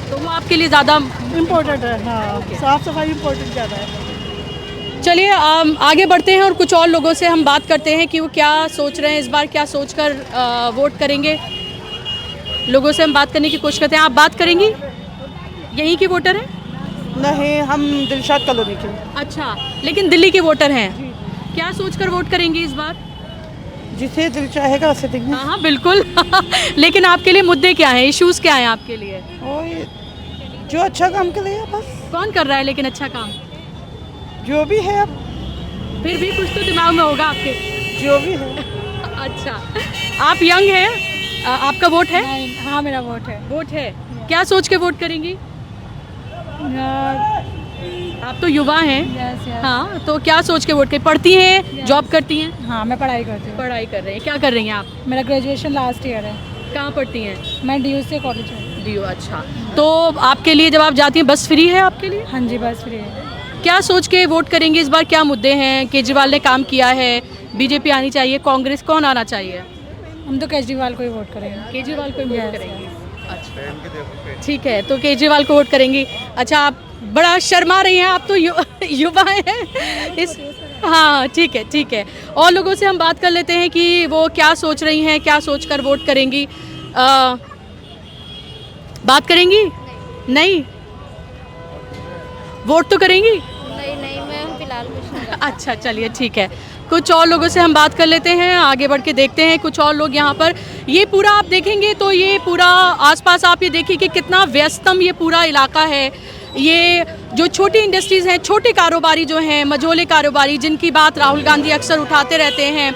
तो वो आपके लिए ज़्यादा इम्पोर्टेंट है, हाँ साफ सफाई इम्पोर्टेंट ज़्यादा है। चलिए आगे बढ़ते हैं और कुछ और लोगों से हम बात करते हैं कि वो क्या सोच रहे हैं इस बार, क्या सोचकर वोट करेंगे। लोगों से हम बात करने की कोशिश करते हैं। आप बात करेंगी? यहीं की वोटर हैं? नहीं, हम दिलशाद कॉलोनी के। अच्छा, लेकिन दिल्ली के वोटर हैं। क्या सोचकर वोट करेंगी इस बार? जिसे दिल चाहेगा उसे देंगे। हाँ हाँ बिल्कुल लेकिन आपके लिए मुद्दे क्या हैं, इश्यूज़ क्या हैं आपके लिए? जो अच्छा काम करे बस। कौन कर रहा है लेकिन अच्छा काम? जो भी है, अब फिर भी कुछ तो दिमाग में होगा आपके। जो भी है। अच्छा, आप यंग हैं, आपका वोट है? हाँ मेरा वोट है। वोट है, क्या सोच के वोट करेंगी? आप तो युवा हैं। हाँ, तो क्या सोच के वोट करें? पढ़ती हैं, जॉब करती हैं? हाँ मैं पढ़ाई करती हूँ। पढ़ाई कर रहे हैं, क्या कर रही हैं आप? मेरा ग्रेजुएशन लास्ट ईयर है। कहाँ पढ़ती हैं? मैं DU से कॉलेज में। DU, अच्छा। तो आपके लिए जब आप जाती हैं बस फ्री है आपके लिए? हाँ जी बस फ्री है। क्या सोच के वोट करेंगे इस बार? क्या मुद्दे हैं? केजरीवाल ने काम किया है, बीजेपी आनी चाहिए, कांग्रेस, कौन आना चाहिए? हम तो केजरीवाल को ही वोट करेंगे। केजरीवाल को ही वोट करेंगे। अच्छा ठीक है, तो केजरीवाल को वोट करेंगी। अच्छा, आप बड़ा शर्मा रही हैं, आप तो युवा हैं इस। हाँ ठीक है ठीक है। और लोगों से हम बात कर लेते हैं कि वो क्या सोच रही हैं, क्या सोचकर वोट करेंगी। बात करेंगी? नहीं। वोट तो करेंगी? नहीं, मैं फिलहाल कुछ नहीं। अच्छा चलिए ठीक है। कुछ और लोगों से हम बात कर लेते हैं, आगे बढ़ के देखते हैं कुछ और लोग यहाँ पर। ये पूरा आप देखेंगे तो ये पूरा आसपास आप ये देखिए कि कितना व्यस्तम ये पूरा इलाका है। ये जो छोटी इंडस्ट्रीज़ हैं, छोटे कारोबारी जो हैं, मझोले कारोबारी, जिनकी बात राहुल गांधी अक्सर उठाते रहते हैं,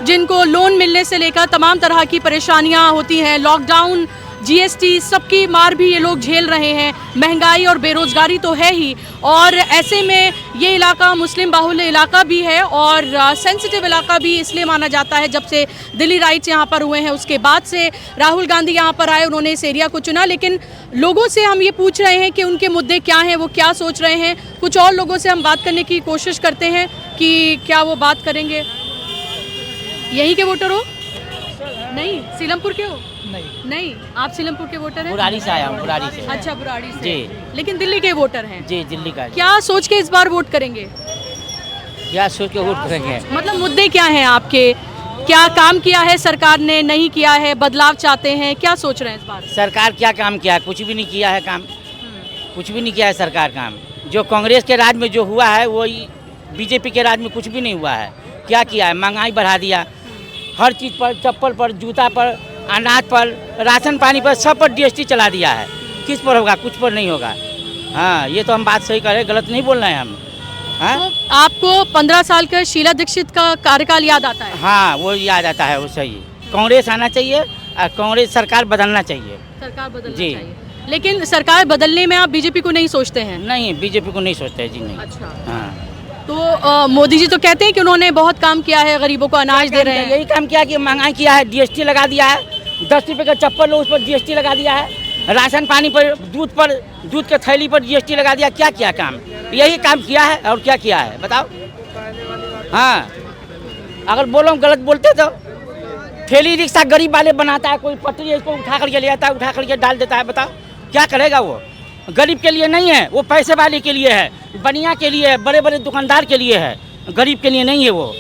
जिनको लोन मिलने से लेकर तमाम तरह की परेशानियाँ होती हैं, लॉकडाउन, GST, सबकी मार भी ये लोग झेल रहे हैं। महंगाई और बेरोज़गारी तो है ही, और ऐसे में ये इलाका मुस्लिम बाहुल्य इलाका भी है और सेंसिटिव इलाका भी इसलिए माना जाता है। जब से दिल्ली राइट्स यहाँ पर हुए हैं उसके बाद से राहुल गांधी यहाँ पर आए, उन्होंने इस एरिया को चुना। लेकिन लोगों से हम ये पूछ रहे हैं कि उनके मुद्दे क्या हैं, वो क्या सोच रहे हैं। कुछ और लोगों से हम बात करने की कोशिश करते हैं कि क्या वो बात करेंगे। यहीं के वोटर हो? नहीं, सीलमपुर के हो? नहीं, आप सीलमपुर के वोटर हैं? बुराड़ी से आया हूँ, बुराड़ी से। अच्छा, बुराड़ी से। जी। लेकिन दिल्ली के वोटर हैं? जी, दिल्ली का। क्या सोच के इस बार वोट करेंगे? क्या सोच के वोट करेंगे? मतलब मुद्दे क्या हैं आपके? क्या काम किया है सरकार ने, नहीं किया है, बदलाव चाहते हैं, क्या सोच रहे हैं इस बार? सरकार क्या काम किया है? कुछ भी नहीं किया है काम, कुछ भी नहीं किया है सरकार काम। जो कांग्रेस के राज में जो हुआ है वो बीजेपी के राज में कुछ भी नहीं हुआ है। क्या किया है? महंगाई बढ़ा दिया, हर चीज़ पर, चप्पल पर, जूता पर, अनाज पर, राशन पानी पर, सब पर GST चला दिया है। किस पर होगा? कुछ पर नहीं होगा। हाँ, ये तो हम बात सही कर रहे हैं, गलत नहीं बोल रहे हैं हम। हाँ? तो आपको 15 साल का शीला दीक्षित का कार्यकाल याद आता है? हाँ, वो याद आता है, वो सही। कांग्रेस आना चाहिए और कांग्रेस सरकार बदलना चाहिए। सरकार बदलना जी। चाहिए। लेकिन सरकार बदलने में आप बीजेपी को नहीं सोचते हैं? नहीं, बीजेपी को नहीं सोचते जी, नहीं। अच्छा। हाँ। तो मोदी जी तो कहते हैं कि उन्होंने बहुत काम किया है, गरीबों को अनाज दे रहे हैं। यही काम किया कि महंगाई किया है, GST लगा दिया है, 10 रुपये का चप्पल लो उस पर GST लगा दिया है, राशन पानी पर, दूध के थैली पर GST लगा दिया। क्या किया काम? यही काम किया है, और क्या किया है बताओ? हाँ, अगर बोलो गलत बोलते तो ठेली रिक्शा गरीब वाले बनाता है, कोई पटरी इसको उठा करके ले आता है, उठा करके डाल देता है। बताओ क्या करेगा वो? गरीब के लिए नहीं है वो, पैसे वाले के लिए है, बनिया के लिए है, बड़े बड़े दुकानदार के लिए है, गरीब के लिए नहीं है वो।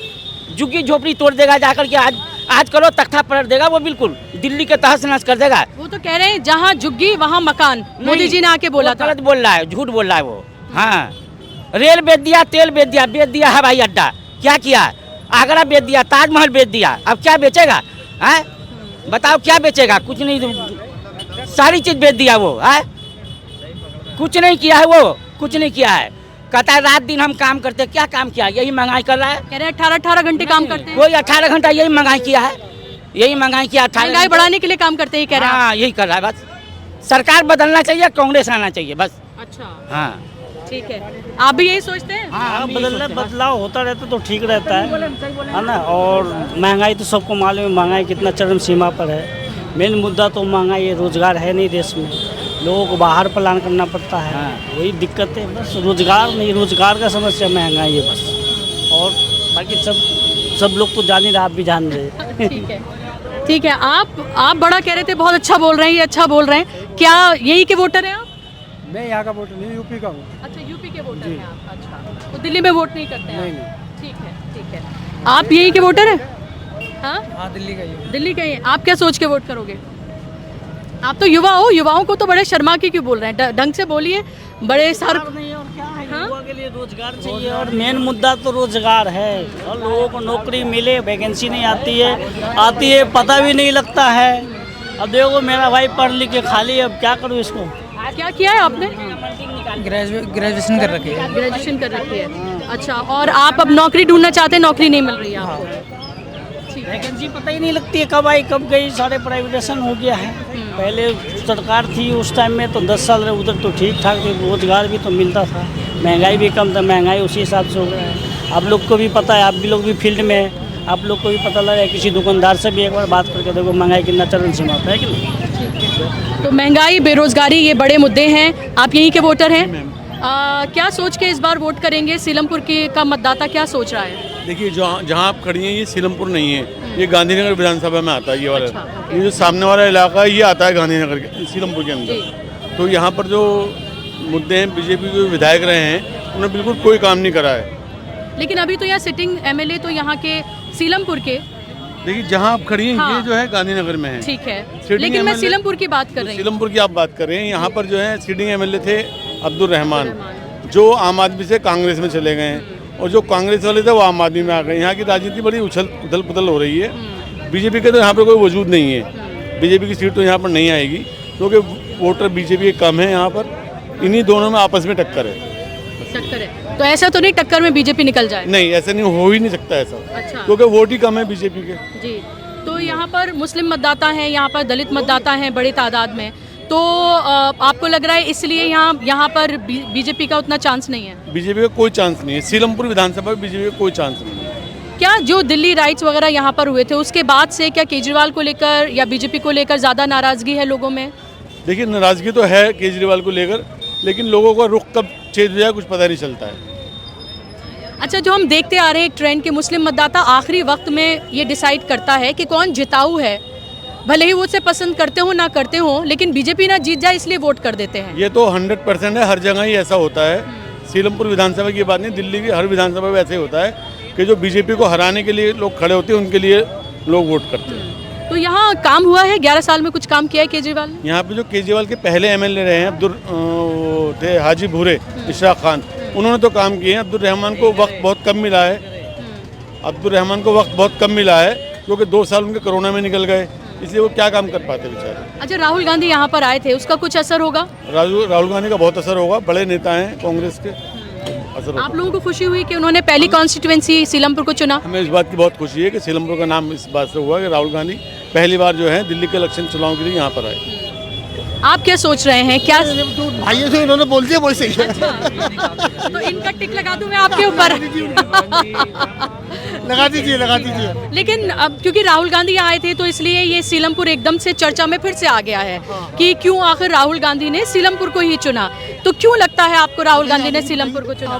झुग्गी झोपड़ी तोड़ देगा जाकर के, आज करो तख्ता पलट देगा वो, बिल्कुल दिल्ली के तहस नहस कर देगा। वो तो कह रहे हैं जहाँ झुग्गी वहाँ मकान, मोदी जी ने आके बोला था। गलत बोल रहा है, झूठ बोल रहा है वो। हाँ, रेल बेच दिया, तेल बेच दिया हवाई अड्डा। क्या किया? आगरा बेच दिया, ताजमहल बेच दिया, अब क्या बेचेगा? है बताओ क्या बेचेगा? कुछ नहीं, सारी चीज बेच दिया वो। है कुछ नहीं किया है वो, कुछ नहीं किया है। कहता है रात दिन हम काम करते, क्या काम किया? यही महंगाई कर रहा है। कह रहे हैं 18 घंटे काम करते हैं। कोई 18 घंटा यही महंगाई किया है, यही महंगाई किया। महंगाई बढ़ाने के लिए काम करते हैं, कह रहे हैं। हाँ, यही कर रहा है बस। सरकार बदलना चाहिए, कांग्रेस आना चाहिए बस। अच्छा हाँ ठीक है, आप भी यही सोचते हैं? हाँ, बदलाव होता रहता तो ठीक रहता है ना। और महंगाई तो सबको मालूम है, महंगाई कितना चरम सीमा पर है। मेन मुद्दा तो महंगाई है, रोजगार है नहीं देश में, लोगों को बाहर प्लान करना पड़ता है। वही दिक्कत है बस, रोजगार नहीं, रोजगार का समस्या महंगाई है बस। और बाकी सब लोग तो जान ही रहे, आप भी जान रहे। ठीक है। आप बड़ा कह रहे थे, बहुत अच्छा बोल रहे हैं, ये अच्छा बोल रहे हैं। क्या यही के वोटर हैं आप? मैं यहाँ का वोटर नहीं, यूपी का हूँ। अच्छा, यूपी के वोटर हैं आप। अच्छा, तो दिल्ली में वोट नहीं करते हैं? नहीं। ठीक है। आप यही के वोटर हैं? हाँ, दिल्ली का ही। दिल्ली का ही। आप क्या सोच के वोट करोगे? आप तो युवा हो, युवाओं को तो बड़े शर्मा के क्यों बोल रहे हैं? ढंग से बोलिए। बड़े सर युवा के लिए रोजगार चाहिए और मेन मुद्दा तो रोजगार है। और लोगों को नौकरी मिले, वैकेंसी नहीं आती है पता भी नहीं लगता है। अब देखो मेरा भाई पढ़ लिख के खाली, अब क्या करूँ इसको। क्या किया है आपने? ग्रेजुएशन कर रखी है। ग्रेजुएशन कर रखी है। अच्छा, और आप अब नौकरी ढूंढना चाहते हैं, नौकरी नहीं मिल रही है आपको? वैकेंसी पता ही नहीं लगती है, कब आई कब गई। सारे प्राइवेटाइजेशन हो गया है। पहले सरकार थी उस टाइम में तो 10 साल रहे, उधर तो ठीक ठाक थे, रोजगार भी तो मिलता था, महंगाई भी कम था। महंगाई उसी हिसाब से हो गया है। आप लोग को भी पता है, आप भी लोग भी फील्ड में है, आप लोग को भी पता लगा। किसी दुकानदार से भी एक बार बात करके देखो, महंगाई कितना चरण सीमा पर है कि नहीं। तो महंगाई, बेरोजगारी, ये बड़े मुद्दे हैं। आप यहीं के वोटर हैं। क्या सोच के इस बार वोट करेंगे? सीलमपुर के का मतदाता क्या सोच रहा है? देखिए, जहाँ आप खड़ी हैं ये सीलमपुर नहीं है, ये गांधीनगर विधानसभा में आता है। ये वाला ये जो सामने वाला इलाका है ये आता है गांधीनगर के, सीलमपुर के अंदर। तो यहाँ पर जो मुद्दे हैं, बीजेपी के विधायक रहे हैं, उन्होंने बिल्कुल कोई काम नहीं करा है। लेकिन अभी तो यहाँ सिटिंग एमएलए तो यहाँ के सीलमपुर के। देखिए, जहाँ आप खड़ी हैं हाँ। ये जो है गांधीनगर में है। ठीक है, लेकिन मैं सीलमपुर की बात कर रही हूँ। सीलमपुर की आप बात कर रहे हैं। यहाँ पर जो है सिटिंग एमएलए थे अब्दुल रहमान, जो आम आदमी से कांग्रेस में चले गए हैं, और जो कांग्रेस वाले थे वो आम आदमी में आ गए। यहाँ की राजनीति बड़ी उथल पुथल हो रही है। बीजेपी के तो यहाँ पर कोई वजूद नहीं है। बीजेपी की सीट तो यहाँ पर नहीं आएगी, क्योंकि वोटर बीजेपी के कम है यहाँ पर। इन्हीं दोनों में आपस में टक्कर है। तो ऐसा तो नहीं टक्कर में बीजेपी निकल जाए? नहीं, ऐसा नहीं, हो ही नहीं सकता ऐसा। अच्छा, क्योंकि वोट ही कम है बीजेपी के। जी, तो यहाँ पर मुस्लिम मतदाता हैं, यहाँ पर दलित मतदाता हैं बड़ी तादाद में। तो आपको लग रहा है इसलिए यहाँ पर बीजेपी का उतना चांस नहीं है? बीजेपी का कोई चांस नहीं है। सीलमपुर विधानसभा में बीजेपी का कोई चांस नहीं है। क्या जो दिल्ली राइट्स वगैरह यहाँ पर हुए थे, उसके बाद से क्या केजरीवाल को लेकर या बीजेपी को लेकर ज़्यादा नाराज़गी है लोगों में? देखिए, नाराज़गी तो है केजरीवाल को लेकर, लेकिन लोगों का रुख कब चेंज हो जाए कुछ पता नहीं चलता है। अच्छा, जो हम देखते आ रहे हैं एक ट्रेंड के मुस्लिम मतदाता आखिरी वक्त में ये डिसाइड करता है कि कौन जिताऊ है, भले ही वो उसे पसंद करते हो ना करते हो, लेकिन बीजेपी ना जीत जाए इसलिए वोट कर देते हैं। ये तो 100% है, हर जगह ही ऐसा होता है। सीलमपुर विधानसभा की बात नहीं, दिल्ली की हर विधानसभा में ऐसे ही होता है कि जो बीजेपी को हराने के लिए लोग खड़े होते हैं, उनके लिए लोग वोट करते हैं। तो यहाँ काम हुआ है? 11 साल में कुछ काम किया है केजरीवाल ने? यहाँ पे जो केजरीवाल के पहले एमएलए रहे हैं थे हाजी भूरे इशराक खान, उन्होंने तो काम किए हैं। अब्दुल रहमान को वक्त बहुत कम मिला है। क्योंकि 2 साल उनके कोरोना में निकल गए, इसलिए वो क्या काम कर पाते बेचारे। अच्छा, राहुल गांधी यहाँ पर आए थे, उसका कुछ असर होगा? राहुल गांधी का बहुत असर होगा, बड़े नेता हैं कांग्रेस के, असर होगा। आप लोगों को खुशी हुई कि उन्होंने पहली कॉन्स्टिट्यूएंसी सीलमपुर को चुना? हमें इस बात की बहुत खुशी है कि सीलमपुर का नाम इस बात से हुआ कि राहुल गांधी पहली बार जो है दिल्ली के इलेक्शन चुनाव के लिए यहाँ पर आए। आप क्या सोच रहे हैं? क्या भाइयों से इन्होंने बोल दिया वैसे ही। तो इनका टिक लगा दूं मैं आपके ऊपर? लगा दीजिए। लेकिन अब क्योंकि राहुल गांधी यहाँ आए थे तो इसलिए ये सीलमपुर एकदम से चर्चा में फिर से आ गया है कि क्यों आखिर राहुल गांधी ने सीलमपुर को ही चुना। तो क्यों लगता है आपको राहुल गांधी ने सीलमपुर को चुना?